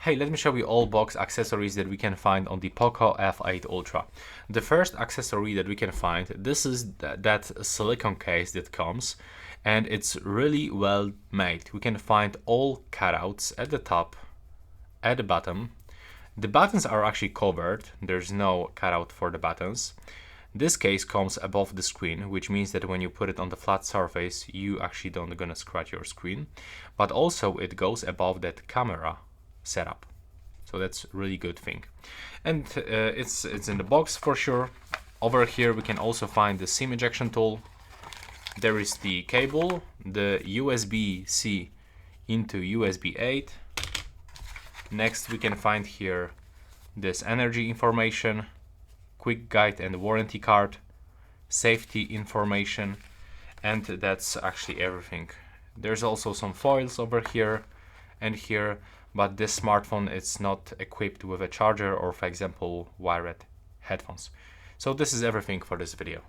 Hey, let me show you all box accessories that we can find on the Poco F8 Ultra. The first accessory that we can find, this is that silicone case that comes, and it's really well made. We can find all cutouts at the top, at the bottom. The buttons are actually covered, there's no cutout for the buttons. This case comes above the screen, which means that when you put it on the flat surface, you actually don't gonna scratch your screen. But also it goes above that camera setup, so that's a really good thing. And it's in the box for sure. Over here we can also find the SIM ejection tool. There is the cable, the USB-C into USB 8. Next we can find here this energy information, quick guide and warranty card, safety information, and that's actually everything. There's also some foils over here and here, but this smartphone is not equipped with a charger or, for example, wired headphones. So this is everything for this video.